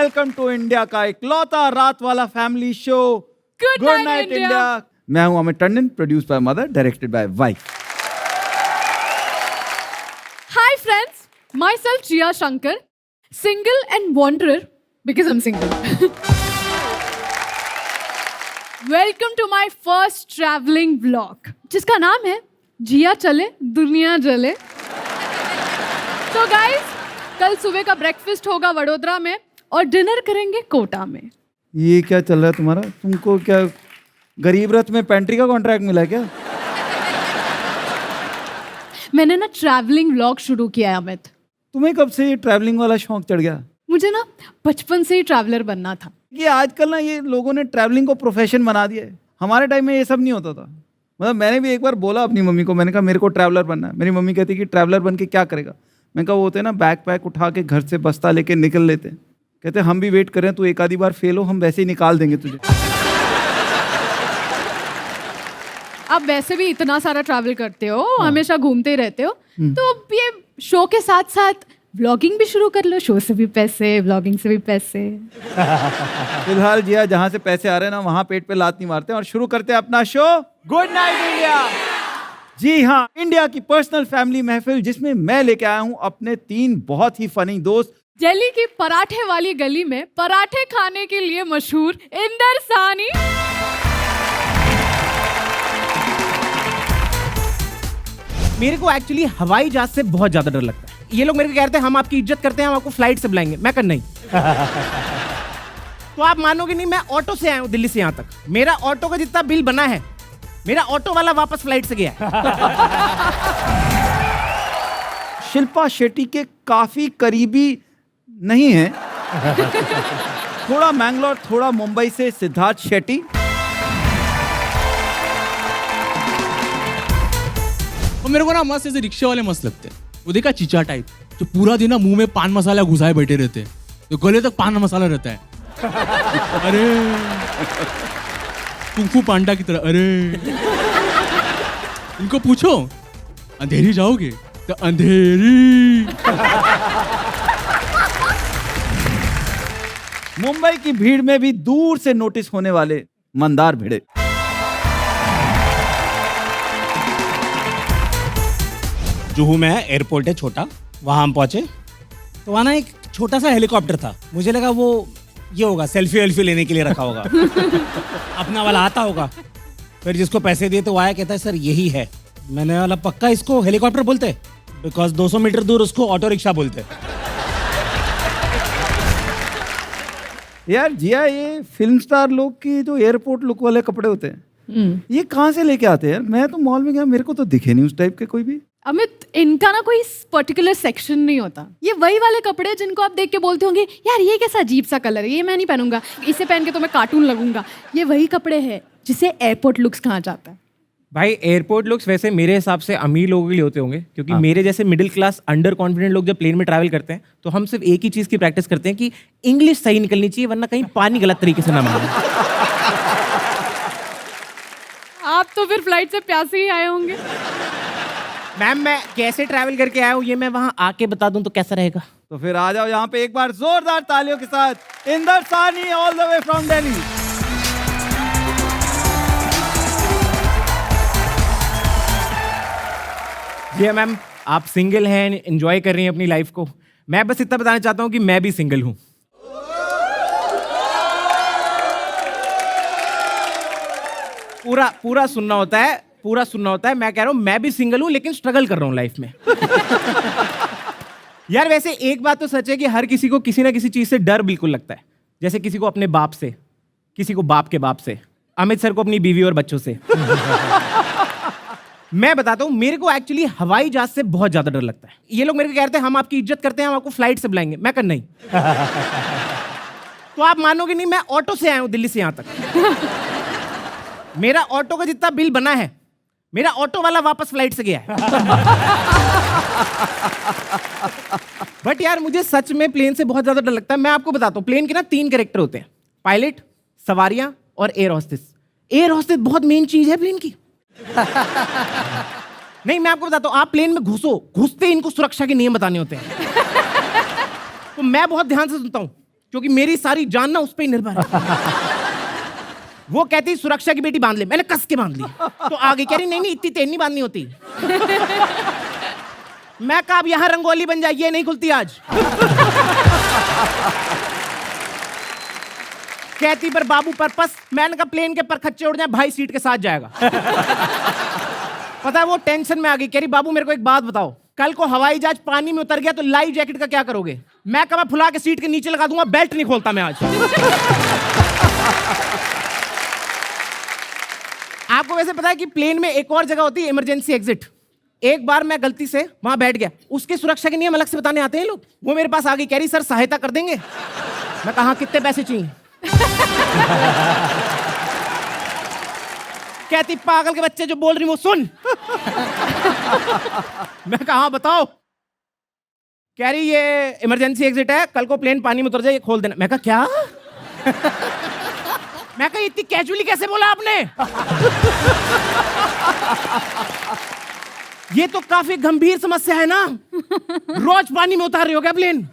Welcome to India का इकलौता रात वाला family show good night India. मैं हूं Amit Tandon, produce by mother, directed by wife. Hi friends, myself Jia Shankar, single and wanderer because I'm single. Welcome to my first traveling vlog, जिसका नाम है जिया चले दुनिया जले। So guys, कल सुबह का ब्रेकफास्ट होगा वडोदरा में और डिनर करेंगे कोटा में। ये क्या चल रहा है तुम्हारा? तुमको क्या गरीब रथ में पेंट्री का कॉन्ट्रैक्ट मिला क्या? मैंने ना ट्रैवलिंग व्लॉग शुरू किया है अमित। तुम्हें कब से ये ट्रैवलिंग वाला शौक चढ़ गया? मुझे ना बचपन से ही ट्रैवलर बनना था। ये आजकल ना ये लोगों ने ट्रैवलिंग को प्रोफेशन बना दिया है। हमारे टाइम में ये सब नहीं होता था। मतलब मैंने भी एक बार बोला अपनी मम्मी को, मैंने कहा मेरे को ट्रैवलर बनना है। मेरी मम्मी कहती कि ट्रैवलर बन के क्या करेगा? मैंने कहा वो होते ना बैग पैक उठा के घर से बस्ता लेके निकल लेते। कहते हम भी वेट करें, तू एक आधी बार फेल हो, हम वैसे ही निकाल देंगे तुझे। आप वैसे भी इतना सारा ट्रैवल करते हो, हमेशा घूमते ही रहते हो, तो अब ये शो के साथ साथ व्लॉगिंग भी शुरू कर लो। शो से भी पैसे, व्लॉगिंग से भी पैसे। फिलहाल जिया जहाँ से पैसे आ रहे हैं ना वहाँ पेट पे लात नहीं मारते और शुरू करते हैं अपना शो गुड नाइट इंडिया। जी हाँ, इंडिया की पर्सनल फैमिली महफिल जिसमें मैं लेके आया हूँ अपने 3 बहुत ही फनी दोस्त। दिल्ली की पराठे वाली गली में पराठे खाने के लिए मशहूर इंदर सानी, मेरे को एक्चुअली हवाई जहाज से बहुत ज्यादा डर लगता है। ये लोग मेरे को कहते हैं हम आपकी इज्जत करते हैं, हम आपको फ्लाइट से बुलाएंगे। मैं कर नहीं। तो आप मानोगे नहीं, मैं ऑटो से आया हूँ दिल्ली से यहाँ तक। मेरा ऑटो का जितना बिल बना है, मेरा ऑटो वाला वापस फ्लाइट से गया है। शिल्पा शेट्टी के काफी करीबी नहीं है। थोड़ा मैंगलोर, थोड़ा मुंबई से सिद्धार्थ शेट्टी। और मेरे को ना मस्त ऐसे रिक्शे वाले मस्त लगते हैं। वो देखा चीचा टाइप, जो पूरा दिन ना मुंह में पान मसाला घुसाए बैठे रहते हैं, तो गले तक पान मसाला रहता है। अरे कुंफू पांडा की तरह। अरे इनको पूछो अंधेरी जाओगे तो अंधेरी। मुंबई की भीड़ में भी दूर से नोटिस होने वाले मंदार भिड़े। जुहू में एयरपोर्ट है छोटा, वहां हम पहुंचे तो वहां ना एक छोटा सा हेलीकॉप्टर था। मुझे लगा वो ये होगा सेल्फी वेल्फी लेने के लिए रखा होगा। अपना वाला आता होगा। फिर जिसको पैसे दिए तो वो आया, कहता है सर यही है। मैंने वाला पक्का इसको हेलीकॉप्टर बोलते, बिकॉज 200 मीटर दूर उसको ऑटो रिक्शा बोलते। यार जिया, ये फिल्म स्टार लोग की जो एयरपोर्ट लुक वाले कपड़े होते हैं, ये कहाँ से लेके आते हैं यार? मैं तो मॉल में गया, मेरे को तो दिखे नहीं उस टाइप के कोई भी। अमित, इनका ना कोई पर्टिकुलर सेक्शन नहीं होता। ये वही वाले कपड़े जिनको आप देख के बोलते होंगे यार ये कैसा अजीब सा कलर है, ये मैं नहीं पहनूंगा, इसे पहन के तो मैं कार्टून लगूंगा। ये वही कपड़े हैं जिसे एयरपोर्ट लुक्स कहा जाता है। भाई एयरपोर्ट लुक्स वैसे मेरे हिसाब से अमीर लोगों के लिए होते होंगे, क्योंकि मेरे जैसे मिडिल क्लास अंडर कॉन्फिडेंट लोग जब प्लेन में ट्रैवल करते हैं तो हम सिर्फ एक ही चीज़ की प्रैक्टिस करते हैं कि इंग्लिश सही निकलनी चाहिए, वरना कहीं पानी गलत तरीके से ना मांगे। आप तो फिर फ्लाइट से प्यासे ही आए होंगे। मैम मैं कैसे ट्रैवल करके आया हूँ ये मैं वहाँ आके बता दूँ तो कैसा रहेगा? तो फिर आ जाओ यहाँ पे एक बार जोरदार तालियों के साथ Inder Sani all the way from Delhi. जी मैम, आप सिंगल हैं, एंजॉय कर रही हैं अपनी लाइफ को। मैं बस इतना बताना चाहता हूँ कि मैं भी सिंगल हूँ। पूरा सुनना होता है, पूरा सुनना होता है। मैं कह रहा हूँ मैं भी सिंगल हूँ, लेकिन स्ट्रगल कर रहा हूँ लाइफ में। यार वैसे एक बात तो सच है कि हर किसी को किसी ना किसी चीज से डर बिल्कुल लगता है। जैसे किसी को अपने बाप से, किसी को बाप के बाप से, अमित सर को अपनी बीवी और बच्चों से। मैं बताता हूँ, मेरे को एक्चुअली हवाई जहाज से बहुत ज्यादा डर लगता है। ये लोग मेरे को कहते हैं हम आपकी इज्जत करते हैं, हम आपको फ्लाइट से बुलाएंगे। मैं कर नहीं। तो आप मानोगे नहीं, मैं ऑटो से आया हूँ दिल्ली से यहाँ तक। मेरा ऑटो का जितना बिल बना है, मेरा ऑटो वाला वापस फ्लाइट से गया है। बट यार मुझे सच में प्लेन से बहुत ज्यादा डर लगता है। मैं आपको बताता हूँ, प्लेन के ना 3 कैरेक्टर होते हैं, पायलट, सवारियां और एयर होस्टेस। एयर होस्टेस बहुत मेन चीज है प्लेन की। नहीं मैं आपको बताता हूँ, आप प्लेन में घुसते इनको सुरक्षा के नियम बताने होते हैं। तो मैं बहुत ध्यान से सुनता हूँ क्योंकि मेरी सारी जान ना उस पर ही निर्भर है। वो कहती सुरक्षा की बेटी बांध ले, मैंने कस के बांध ली। तो आगे कह रही नहीं नहीं इतनी तेज नहीं बांधनी होती। मैं कहा अब यहां रंगोली बन जाए, ये नहीं खुलती आज। कहती पर बाबू पर्पस, मैंने कहा प्लेन के पर खच्चे उड़ जाए, भाई सीट के साथ जाएगा। पता है वो टेंशन में आ गई, कह रही बाबू मेरे को एक बात बताओ, कल को हवाई जहाज पानी में उतर गया तो लाइफ जैकेट का क्या करोगे? मैं कहा मैं फुला के सीट के नीचे लगा दूंगा, बेल्ट नहीं खोलता मैं आज। आपको वैसे पता है कि प्लेन में एक और जगह होती है इमरजेंसी एग्जिट। एक बार मैं गलती से वहां बैठ गया, उसके सुरक्षा के नियम अलग से बताने आते हैं लोग। वो मेरे पास आ गई, कह रही सर सहायता कर देंगे। मैं कहा कितने पैसे चाहिए? कहती पागल के बच्चे जो बोल रही वो सुन। मैं कहा हाँ बताओ। कह रही ये इमरजेंसी एग्जिट है, कल को प्लेन पानी में उतर जाए, ये खोल देना। मैं कहा क्या? मैं कहा इतनी कैजुअली कैसे बोला आपने? ये तो काफी गंभीर समस्या है ना, रोज पानी में उतार रहे हो क्या प्लेन?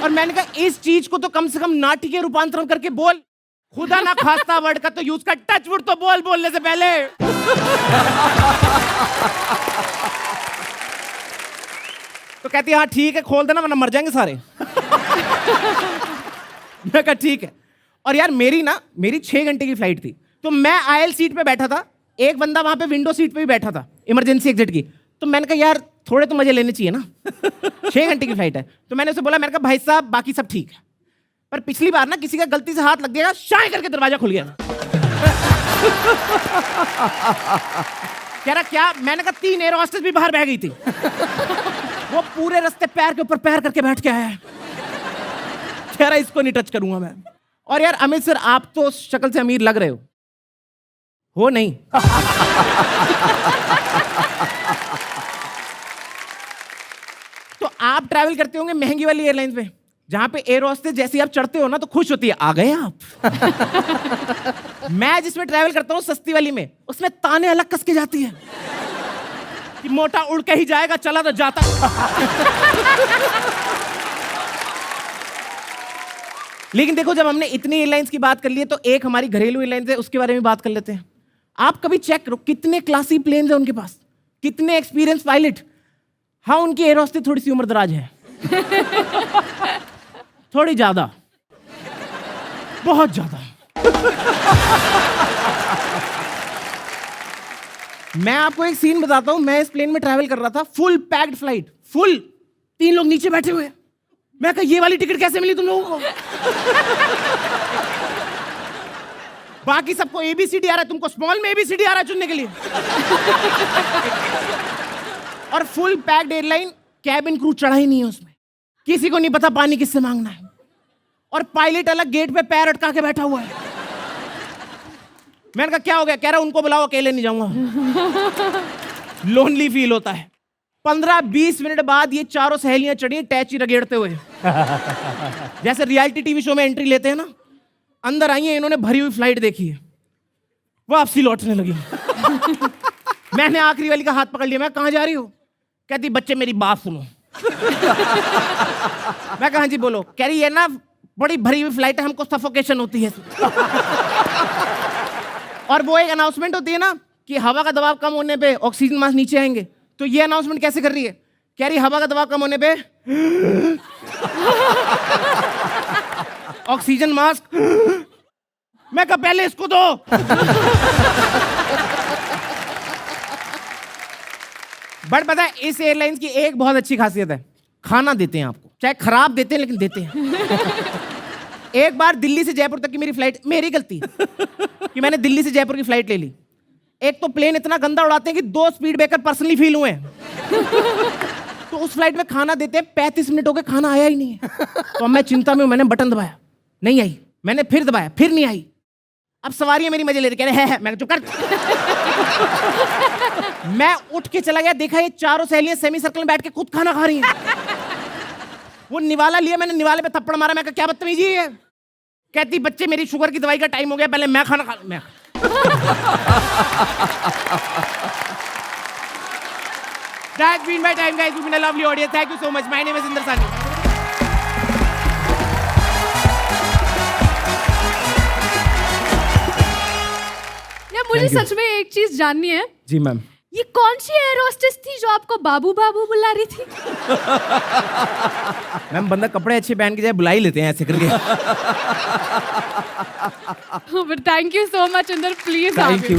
और मैंने कहा इस चीज को तो कम से कम नाटकीय रूपांतरण करके बोल, खुदा ना खास्ता वर्ड का तो यूज कर, टच वुड तो बोल बोलने से पहले। तो कहती हाँ ठीक है खोल देना वरना मर जाएंगे सारे। मैं कहा ठीक है। और यार मेरी 6 घंटे की फ्लाइट थी, तो मैं आयल सीट पे बैठा था, एक बंदा वहां पे विंडो सीट पे भी बैठा था इमरजेंसी एग्जिट की। तो मैंने कहा यार थोड़े तो मजे लेने चाहिए ना। 6 घंटे की फ्लाइट है। तो मैंने उसे बोला, मैंने कहा भाई साहब बाकी सब ठीक है, पर पिछली बार ना किसी का गलती से हाथ लग गया, शाय करके दरवाजा खुल गया। कह रहा क्या? मैंने कहा 3 एयर होस्टेस भी बाहर बह गई थी। वो पूरे रास्ते पैर के ऊपर पैर करके बैठ के आया है। कह रहा इसको नहीं टच करूंगा मैं। और यार अमित सर आप तो शक्ल से अमीर लग रहे हो नहीं? तो आप ट्रैवल करते होंगे महंगी वाली एयरलाइंस में, जहां पे एयर होस्टेस जैसे आप चढ़ते हो ना तो खुश होती है, आ गए आप। मैं जिसमें ट्रैवल करता हूं सस्ती वाली में, उसमें ताने अलग कस के जाती है कि मोटा उड़ के ही जाएगा, चला तो जाता। लेकिन देखो जब हमने इतनी एयरलाइंस की बात कर ली है तो एक हमारी घरेलू एयरलाइंस है, उसके बारे में बात कर लेते हैं। आप कभी चेक करो कितने क्लासी प्लेन्स हैं उनके पास, कितने एक्सपीरियंस पायलट। हाँ उनकी एयर होस्टेस थोड़ी सी उम्र दराज है, थोड़ी ज्यादा, बहुत ज्यादा। मैं आपको एक सीन बताता हूं। मैं इस प्लेन में ट्रैवल कर रहा था, फुल पैक्ड फ्लाइट, फुल, 3 लोग नीचे बैठे हुए। मैं कहा ये वाली टिकट कैसे मिली तुम लोगों को? बाकी सबको ABCD आ रहा है, तुमको स्मॉल में ABCD आ रहा है चुनने के लिए। और full packed airline, cabin crew चढ़ा ही नहीं है उसमें, किसी को नहीं पता पानी किससे मांगना है। और पायलट अलग गेट पे पैर अटका के बैठा हुआ है। मैंने कहा क्या हो गया? कह रहा उनको बुलाओ, अकेले नहीं जाऊंगा। लोनली फील होता है। 15-20 मिनट बाद ये चारों सहेलियां चढ़ी टैची रगेड़ते हुए, जैसे रियलिटी टीवी शो में एंट्री लेते हैं ना। अंदर आई है, इन्होंने भरी हुई फ्लाइट देखी है, वापसी लौटने लगी। मैंने आखिरी वाली का हाथ पकड़ लिया। मैं कहाँ जा रही हो? कहती बच्चे मेरी बात सुनो। मैं कहा जी बोलो। कह रही है ना बड़ी भरी हुई फ्लाइट है, हमको सफोकेशन होती है। और वो एक अनाउंसमेंट होती है ना कि हवा का दबाव कम होने पे ऑक्सीजन मास्क नीचे आएंगे। तो ये अनाउंसमेंट कैसे कर रही है? कह रही हवा का दबाव कम होने पे ऑक्सीजन मास्क। मैं कहा पहले इसको दो। बट पता है इस एयरलाइंस की एक बहुत अच्छी खासियत है, खाना देते हैं आपको, चाहे खराब देते हैं लेकिन देते हैं। एक बार दिल्ली से जयपुर तक की मेरी फ्लाइट, मेरी गलती कि मैंने दिल्ली से जयपुर की फ्लाइट ले ली। एक तो प्लेन इतना गंदा उड़ाते हैं कि 2 स्पीड ब्रेकर पर्सनली फील हुए हैं। तो उस फ्लाइट में खाना देते हैं, 35 मिनट हो गए खाना आया ही नहीं है। तो अब मैं चिंता में हूं, मैंने बटन दबाया, नहीं आई। मैंने फिर दबाया, फिर नहीं आई। अब सवारियां मेरी मजे ले रही, कह रहे है। मैं चुप कर। मैं उठ के चला गया, देखा ये चारों सहेलियां सेमी सर्कल में बैठ के खुद खाना खा रही हैं। वो निवाला लिया, मैंने निवाले पे थप्पड़ मारा। मैं कहा क्या बदतमीजी है? कहती बच्चे मेरी शुगर की दवाई का टाइम हो गया, पहले मैं खाना खा। मैं That's been my time, guys. You've been a lovely audience. Thank you so much. My name is Inder Sani. मुझे Thank you. सच में एक चीज जाननी है, जी मैम। ये कौन सी एयर होस्टेस थी जो आपको बाबू बाबू बुला रही थी? मैम बंदा कपड़े अच्छे पहन के जाए बुला ही लेते हैं ऐसे करके। But thank you so much अंदर, प्लीज थैंक यू।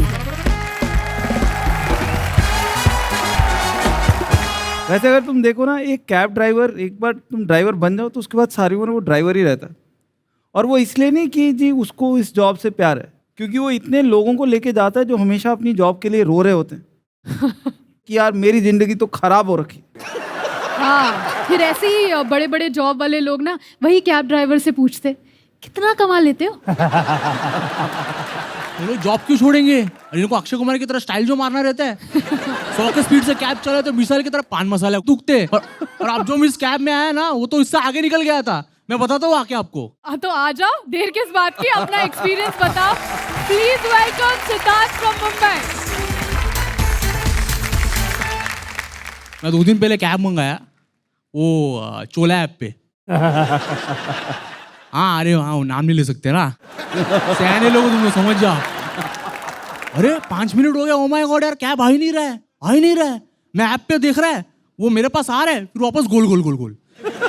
वैसे अगर तुम देखो ना, एक कैब ड्राइवर, एक बार तुम ड्राइवर बन जाओ तो उसके बाद सारी उम्र वो ड्राइवर ही रहता है। और वो इसलिए नहीं कि जी उसको इस जॉब से प्यार है, क्योंकि वो इतने लोगों को लेके जाता है जो हमेशा अपनी जॉब के लिए रो रहे होते हैं कि यार मेरी जिंदगी तो खराब हो रखी। हाँ, फिर ऐसे ही बड़े बड़े जॉब वाले लोग ना वही कैब ड्राइवर से पूछते, कितना कमा लेते हो? ये लोग जॉब क्यों छोड़ेंगे? और इनको अक्षय कुमार की तरह स्टाइल जो मारना रहता है, 100 के स्पीड से कैब चला तो मिसाइल की तरह पान मसाला थूकते। और आप जो इस कैब में आया ना, वो तो इससे आगे निकल गया था। मैं बताता हूँ आके आपको। तो आ जाओ, देर किस बात की, अपना एक्सपीरियंस बताओ। Please welcome Siddharth from Mumbai. मैं 2 दिन पहले कैब मंगाया, वो चोला ऐप पे। हाँ, अरे हाँ, वो नाम नहीं ले सकते ना, सयाने लोग तुम लोग समझ जाओ। अरे 5 मिनट हो गया, ओ माय गॉड यार, कैब आ ही नहीं रहा है, आ ही नहीं रहा है। मैं ऐप पे देख रहा है, वो मेरे पास आ रहा है, फिर वापस गोल गोल गोल गोल,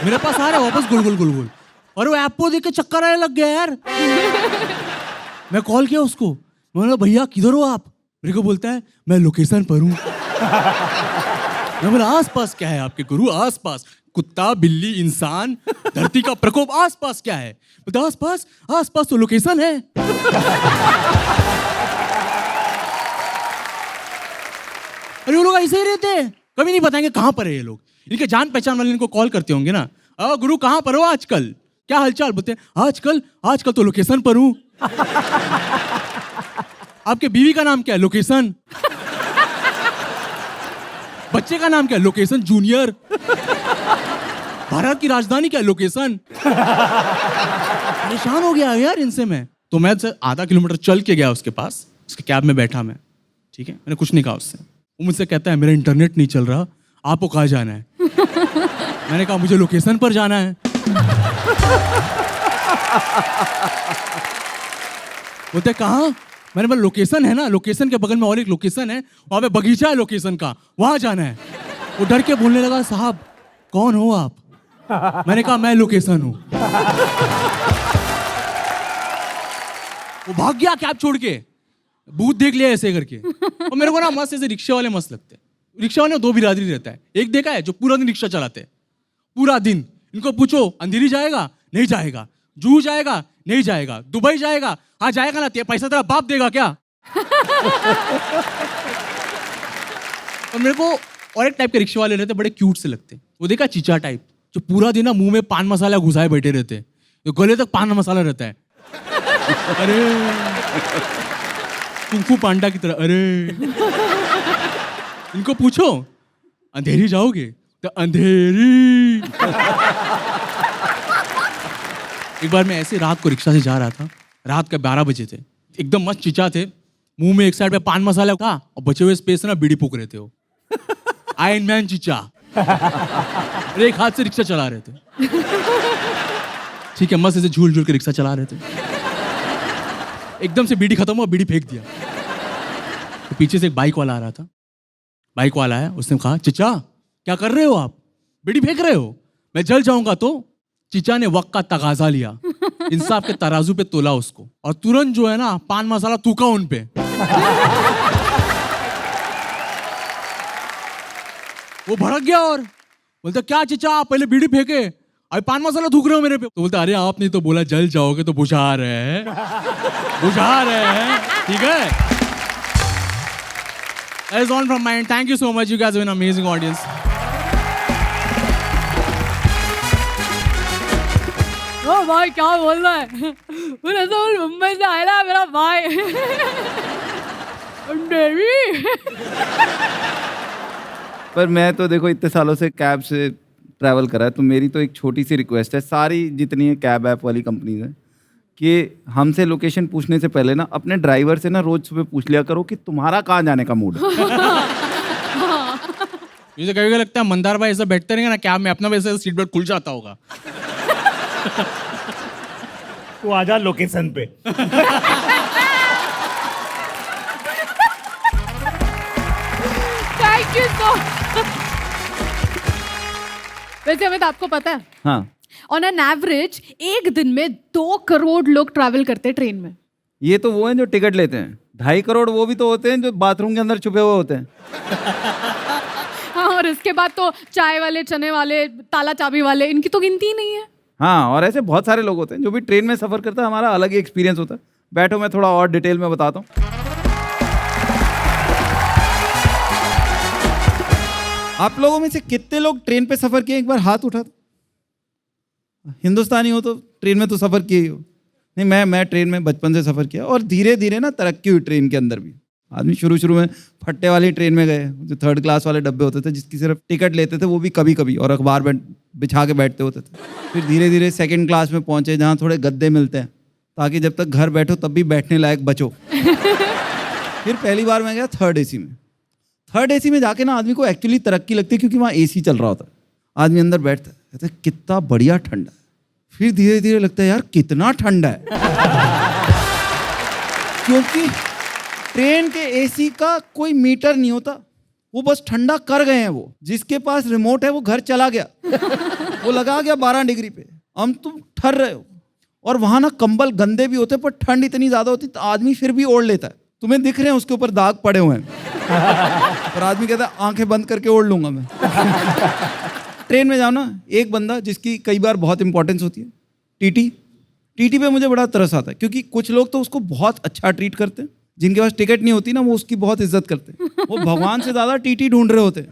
मेरे पास आ रहा है, वापस गोल गोल गोल गोल। और वो ऐप को देख के चक्कर आने लग गया यार। मैं कॉल किया उसको, मैं बोला भैया किधर हो आप? मेरे को बोलता है मैं लोकेशन पर हूँ। मैं बोला आसपास क्या है आपके गुरु? आसपास कुत्ता, बिल्ली, इंसान, धरती का प्रकोप, आसपास क्या है? बोलता आसपास, आसपास तो लोकेशन है। अरे वो लोग ऐसे ही रहते हैं, कभी नहीं बताएंगे कहाँ पर है ये लोग। इनके जान पहचान वाले इनको कॉल करते होंगे ना, गुरु कहाँ पर हो आजकल, क्या हालचाल? बोलते हैं आजकल तो लोकेशन पर हूँ। आपके बीवी का नाम क्या है? लोकेशन। बच्चे का नाम क्या है? Location junior. भारत की राजधानी क्या है? लोकेशन। परेशान हो गया यार इनसे मैं। तो मैं आधा किलोमीटर चल के गया उसके पास, उसके कैब में बैठा मैं, ठीक है, मैंने कुछ नहीं कहा उससे। वो मुझसे कहता है मेरा इंटरनेट नहीं चल रहा, आपको कहाँ जाना है? मैंने कहा मुझे लोकेशन पर जाना है। बोलते कहाँ? मैंने बोला लोकेशन है ना, लोकेशन के बगल में और एक लोकेशन है, वहां पे बगीचा है लोकेशन का, वहां जाना है। वो डर के बोलने लगा साहब कौन हो आप? मैंने कहा मैं लोकेशन हूं। वो भाग गया कैब छोड़ के, भूत देख लिया ऐसे करके। और मेरे को ना मस्त ऐसे रिक्शे वाले मस्त लगते हैं। रिक्शा वाले में 2 बिरादरी रहता है। एक देखा है जो पूरा दिन रिक्शा चलाते हैं, पूरा दिन। इनको पूछो अंधेरी जाएगा? नहीं जाएगा। जूहू जाएगा? नहीं जाएगा। दुबई जाएगा? हाँ जाएगा ना, पैसा तेरा बाप देगा क्या? और मेरे को और एक टाइप के रिक्शे वाले रहते, बड़े क्यूट से लगते। वो देखा चीचा टाइप, जो पूरा दिन ना मुंह में पान मसाला घुसाए बैठे रहते, तो गले तक पान मसाला रहता है। अरे कुंफू पांडा की तरह। अरे इनको पूछो अंधेरी जाओगे? तो अंधेरी। एक बार मैं ऐसे रात को रिक्शा से जा रहा था, रात का 12 बजे थे, एकदम मस्त चिचा थे, मुंह में एक साइड पे पान मसाला था और बचे हुए स्पेस ना बीड़ी फूक रहे थे। वो आयरन मैन चिचा। अरे एक हाथ से रिक्शा चला रहे थे, ठीक है, मस्त ऐसे झूल झूल के रिक्शा चला रहे थे। एकदम से बीड़ी खत्म हुआ, बीड़ी फेंक दिया। तो पीछे से एक बाइक वाला आ रहा था, बाइक वाला है, उसने कहा चिचा क्या कर रहे हो आप? बीड़ी फेंक रहे हो? मैं जल जाऊंगा। तो चिचा ने वक्त का तगाजा लिया, इंसाफ के तराजू पे तोला उसको, और तुरंत जो है ना पान मसाला थूका उन पे। वो भड़क गया और बोलता क्या चिचा आप पहले बीड़ी फेंके, अभी पान मसाला थूक रहे हो मेरे पे? तो बोलता अरे आपने तो बोला जल जाओगे तो बुझा रहे हैं, बुझा रहे हैं, ठीक है। That is all from my end. Thank you so much. You guys have been an amazing audience. ओ भाई क्या बोल रहा है? मुझे तो मुंबई से आया मेरा भाई। अंधेरी। पर मैं तो देखो इतने सालों से कैब से ट्रैवल करा है, तो मेरी तो एक छोटी सी रिक्वेस्ट है सारी जितनी है कैब ऐप वाली कंपनीज हैं कि हमसे लोकेशन पूछने से पहले ना अपने ड्राइवर से ना रोज सुबह पूछ लिया करो कि तुम्हारा कहाँ जाने का मूड है। मुझे कभी कभी लगता है मंदार भाई ऐसा बैठते रहेंगे ना कैब में, अपना वैसे सीट बेल्ट खुल जाता होगा। तू आजा लोकेशन पे। तो वैसे अमित आपको पता है हाँ, ऑन एन एवरेज एक दिन में 2 करोड़ लोग ट्रैवल करते हैं ट्रेन में। ये तो वो हैं जो टिकट लेते हैं। 2.5 करोड़ वो भी तो होते हैं जो बाथरूम के अंदर छुपे हुए होते हैं। हाँ, और इसके बाद तो चाय वाले, चने वाले, ताला चाबी वाले, इनकी तो गिनती ही नहीं है। हाँ, और ऐसे बहुत सारे लोग होते हैं जो भी ट्रेन में सफर करता है। हमारा अलग ही एक्सपीरियंस होता है। बैठो, मैं थोड़ा और डिटेल में बताता हूँ। आप लोगों में से कितने लोग ट्रेन पे सफर किए? एक बार हाथ उठा दो। हिंदुस्तानी हो तो ट्रेन में तो सफर किए ही हो। नहीं, मैं ट्रेन में बचपन से सफर किया और धीरे धीरे ना तरक्की हुई ट्रेन के अंदर भी। आदमी शुरू में फट्टे वाली ट्रेन में गए, जो 3rd क्लास वाले डब्बे होते थे जिसकी सिर्फ टिकट लेते थे, वो भी कभी कभी, और अखबार बिछा के बैठते होते थे। फिर धीरे धीरे 2nd क्लास में पहुंचे जहाँ थोड़े गद्दे मिलते हैं ताकि जब तक घर बैठो तब भी बैठने लायक बचो। फिर पहली बार मैं गया 3rd AC में। 3rd AC में जाके ना आदमी को एक्चुअली तरक्की लगती है, क्योंकि वहाँ AC चल रहा होता है। आदमी अंदर बैठता है, कहता है कितना बढ़िया ठंडा है। फिर धीरे धीरे लगता है यार कितना ठंडा है। क्योंकि ट्रेन के AC का कोई मीटर नहीं होता, वो बस ठंडा कर गए हैं। वो जिसके पास रिमोट है वो घर चला गया, वो लगा गया 12 डिग्री पे, हम तुम ठर रहे हो। और वहां ना कंबल गंदे भी होते, पर ठंड इतनी ज्यादा होती तो आदमी फिर भी ओढ़ लेता है। तुम्हें दिख रहे हैं उसके ऊपर दाग पड़े हुए हैं, पर आदमी कहता है आंखें बंद करके ओढ़ लूंगा मैं। ट्रेन में जाओ ना, एक बंदा जिसकी कई बार बहुत इंपॉर्टेंस होती है, टीटी पे मुझे बड़ा तरस आता है। क्योंकि कुछ लोग तो उसको बहुत अच्छा ट्रीट करते हैं, जिनके पास टिकट नहीं होती ना वो उसकी बहुत इज्जत करते हैं। वो भगवान से ज्यादा टीटी ढूंढ रहे होते हैं।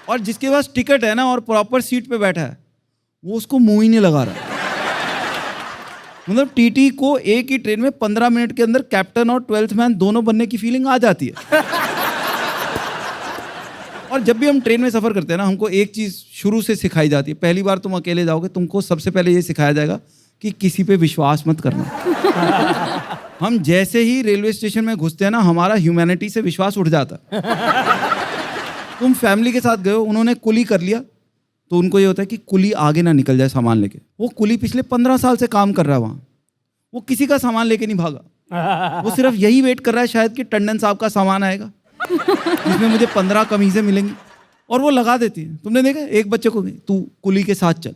और जिसके पास टिकट है ना और प्रॉपर सीट पे बैठा है, वो उसको मुंह ही नहीं लगा रहा। मतलब टीटी को एक ही ट्रेन में 15 मिनट के अंदर कैप्टन और 12th मैन दोनों बनने की फीलिंग आ जाती है। और जब भी हम ट्रेन में सफर करते हैं ना, हमको एक चीज शुरू से सिखाई जाती है। पहली बार तुम अकेले जाओगे, तुमको सबसे पहले ये सिखाया जाएगा कि किसी पे विश्वास मत करना। हम जैसे ही रेलवे स्टेशन में घुसते हैं ना, हमारा ह्यूमैनिटी से विश्वास उठ जाता है। तुम फैमिली के साथ गए हो, उन्होंने कुली कर लिया, तो उनको ये होता है कि कुली आगे ना निकल जाए सामान लेके। वो कुली पिछले 15 साल से काम कर रहा है वहाँ, वो किसी का सामान लेके नहीं भागा। वो सिर्फ यही वेट कर रहा है शायद कि टंडन साहब का सामान आएगा जिसमें मुझे 15 कमीजें मिलेंगी, और वो लगा देती है। तुमने देखा एक बच्चे को, तू कुली के साथ चल,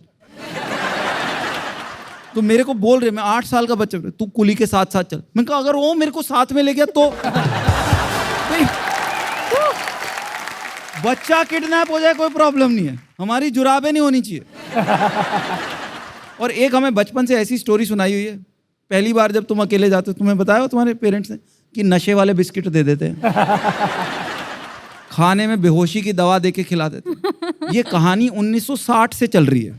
तो मेरे को बोल रहे, मैं 8 साल का बच्चा, तू कुली के साथ साथ चल। मैं कहा अगर वो मेरे को साथ में ले गया तो बच्चा किडनैप हो जाए कोई प्रॉब्लम नहीं है, हमारी जुराबें नहीं होनी चाहिए। और एक हमें बचपन से ऐसी स्टोरी सुनाई हुई है, पहली बार जब तुम अकेले जाते हो, तुम्हें बताया हो तुम्हारे पेरेंट्स ने कि नशे वाले बिस्किट दे देते हैं, खाने में बेहोशी की दवा दे के खिला देते हैं। ये कहानी 1960 से चल रही है।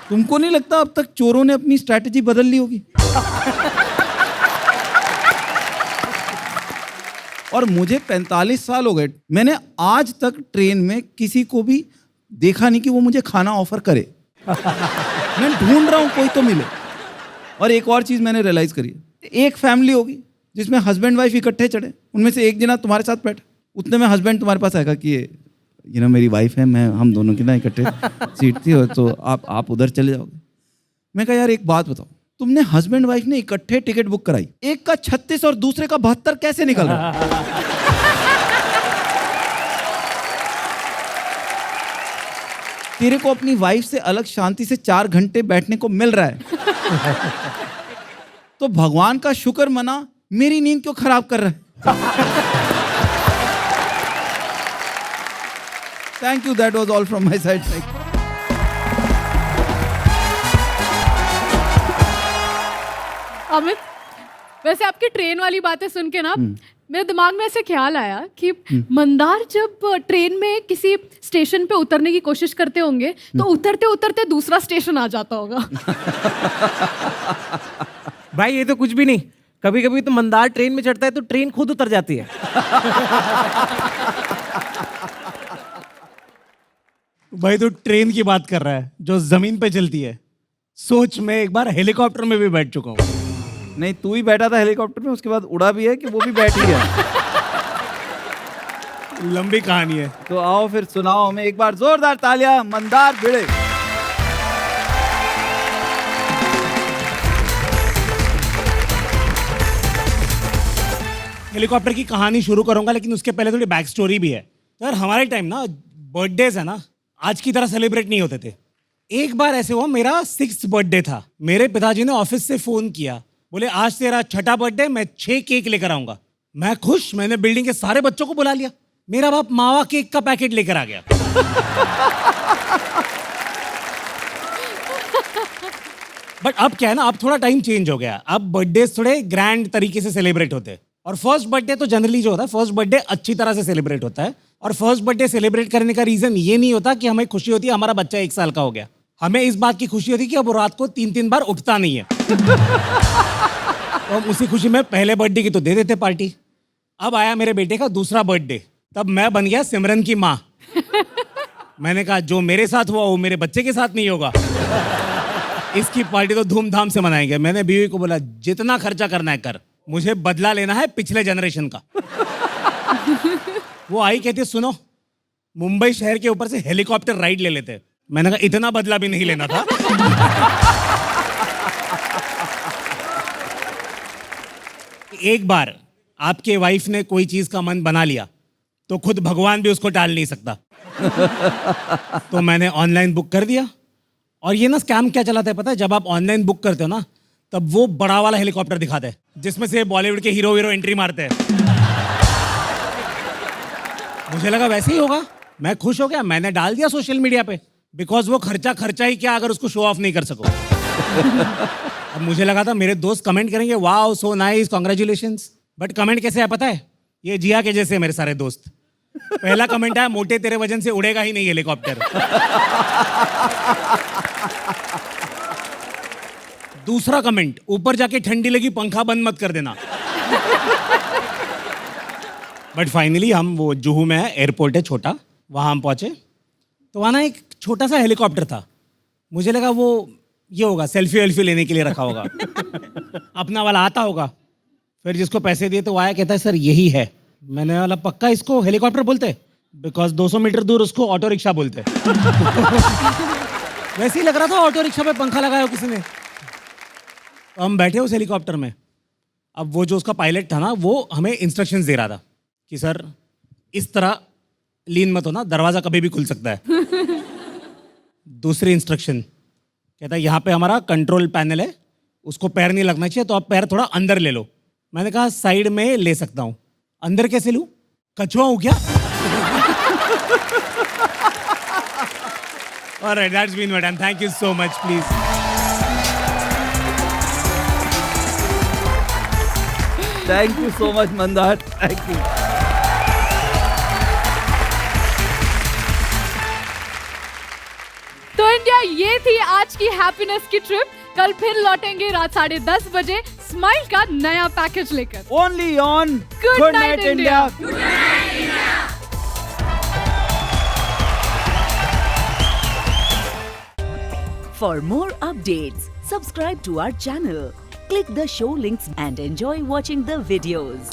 तुमको नहीं लगता अब तक चोरों ने अपनी स्ट्रैटेजी बदल ली होगी? और मुझे 45 साल हो गए, मैंने आज तक ट्रेन में किसी को भी देखा नहीं कि वो मुझे खाना ऑफर करे। मैं ढूंढ रहा हूं कोई तो मिले। और एक और चीज मैंने रियलाइज करी है, एक फैमिली होगी जिसमें हस्बैंड वाइफ इकट्ठे चढ़े, उनमें से एक जना तुम्हारे साथ बैठा, उतने में हस्बैंड तुम्हारे पास आएगा कि ये ना मेरी वाइफ है, मैं हम दोनों की ना इकट्ठे सीट थी, और तो आप उधर चले जाओगे। मैं कहा यार एक बात बताओ, तुमने हस्बैंड वाइफ ने इकट्ठे टिकट बुक कराई, एक का 36 और दूसरे का 72 कैसे निकल रहा है? तेरे को अपनी वाइफ से अलग शांति से 4 घंटे बैठने को मिल रहा है, तो भगवान का शुक्र मना, मेरी नींद क्यों खराब कर रहा है? Thank you, that was all from my side. Amit, वैसे आपकी ट्रेन वाली बातें सुन के ना मेरे दिमाग में ऐसे ख्याल आया कि मंदार जब ट्रेन में किसी स्टेशन पे उतरने की कोशिश करते होंगे तो उतरते उतरते दूसरा स्टेशन आ जाता होगा। भाई ये तो कुछ भी नहीं, कभी कभी तो मंदार ट्रेन में चढ़ता है तो ट्रेन खुद उतर जाती है। भाई तो ट्रेन की बात कर रहा है जो जमीन पे चलती है। सोच, मैं एक बार हेलीकॉप्टर में भी बैठ चुका हूँ। नहीं, तू ही बैठा था हेलीकॉप्टर में, उसके बाद उड़ा भी है कि वो भी बैठ ही है? लंबी कहानी है। तो आओ फिर सुनाओ हमें, एक बार जोरदार तालियां मंदार भिड़े। हेलीकॉप्टर की कहानी शुरू करूंगा, लेकिन उसके पहले थोड़ी बैक स्टोरी भी है। सर हमारे टाइम ना बर्थडेज है ना आज की तरह सेलिब्रेट नहीं होते थे। एक बार ऐसे हुआ, मेरा 6th बर्थडे था। मेरे पिताजी ने ऑफिस से फोन किया, बोले आज तेरा 6ठा बर्थडे, मैं 6 केक लेकर आऊंगा। मैं खुश, मैंने बिल्डिंग के सारे बच्चों को बुला लिया। मेरा बाप मावा केक का पैकेट लेकर आ गया। बट अब क्या है ना, अब थोड़ा टाइम चेंज हो गया। अब बर्थडे थोड़े ग्रैंड तरीके से सेलिब्रेट होते हैं। और फर्स्ट बर्थडे तो जनरली जो होता है, फर्स्ट बर्थडे अच्छी तरह से सेलिब्रेट होता है। और फर्स्ट बर्थडे सेलिब्रेट करने का रीजन ये नहीं होता कि हमें खुशी होती है हमारा बच्चा 1 साल का हो गया। हमें इस बात की खुशी होती है कि अब वो रात को 3-3 बार उठता नहीं है। तो हम उसी खुशी में पहले बर्थडे की तो दे देते पार्टी। अब आया मेरे बेटे का दूसरा बर्थडे, तब मैं बन गया सिमरन की माँ। मैंने कहा जो मेरे साथ हुआ वो मेरे बच्चे के साथ नहीं होगा, इसकी पार्टी तो धूमधाम से मनाएंगे। मैंने बीवी को बोला जितना खर्चा करना है कर, मुझे बदला लेना है पिछले जनरेशन का। वो आई कहती सुनो, मुंबई शहर के ऊपर से हेलीकॉप्टर राइड ले लेते। मैंने कहा इतना बदला भी नहीं लेना था। एक बार आपके वाइफ ने कोई चीज का मन बना लिया तो खुद भगवान भी उसको टाल नहीं सकता। तो मैंने ऑनलाइन बुक कर दिया। और ये ना स्कैम क्या चलाता है पता है, जब आप ऑनलाइन बुक करते हो ना तब वो बड़ा वाला हेलीकॉप्टर दिखाते हैं जिसमें से बॉलीवुड के हीरो एंट्री मारते हैं। मुझे लगा वैसे ही होगा, मैं खुश हो गया, मैंने डाल दिया सोशल मीडिया पे। बिकॉज वो खर्चा ही क्या अगर उसको शो ऑफ नहीं कर सको। अब मुझे लगा था मेरे दोस्त कमेंट करेंगे wow so nice congratulations. But comment कैसे है पता है, ये जिया के जैसे मेरे सारे दोस्त। पहला कमेंट आया मोटे तेरे वजन से उड़ेगा ही नहीं हेलीकॉप्टर। दूसरा कमेंट, ऊपर जाके ठंडी लगी पंखा बंद मत कर देना। बट फाइनली हम वो जुहू में है, एयरपोर्ट है छोटा, वहाँ हम पहुँचे। तो वहाँ ना एक छोटा सा हेलीकॉप्टर था। मुझे लगा वो ये होगा सेल्फी वेल्फी लेने के लिए रखा होगा, अपना वाला आता होगा। फिर जिसको पैसे दिए तो वो आया, कहता है सर यही है। मैंने वाला पक्का इसको हेलीकॉप्टर बोलते, बिकॉज 200 मीटर दूर उसको ऑटो रिक्शा बोलते। वैसे ही लग रहा था ऑटो रिक्शा पे पंखा लगाया हो किसी ने। तो हम बैठे उस हेलीकॉप्टर में। अब वो जो उसका पायलट था ना, वो हमें इंस्ट्रक्शंस दे रहा था कि सर इस तरह लीन मत हो ना, दरवाजा कभी भी खुल सकता है। दूसरी इंस्ट्रक्शन कहता है यहाँ पे हमारा कंट्रोल पैनल है, उसको पैर नहीं लगना चाहिए, तो आप पैर थोड़ा अंदर ले लो। मैंने कहा साइड में ले सकता हूँ, अंदर कैसे लूँ, कछुआ हूँ क्या? Alright, that's been what, and thank you so much, please. Thank you so much Mandar, thank you. तो इंडिया, ये थी आज की हैप्पीनेस की ट्रिप। कल फिर लौटेंगे रात 10:30 बजे स्माइल का नया पैकेज लेकर। Only on Good Night India. For more updates, subscribe to our channel, click the show links and enjoy watching the videos.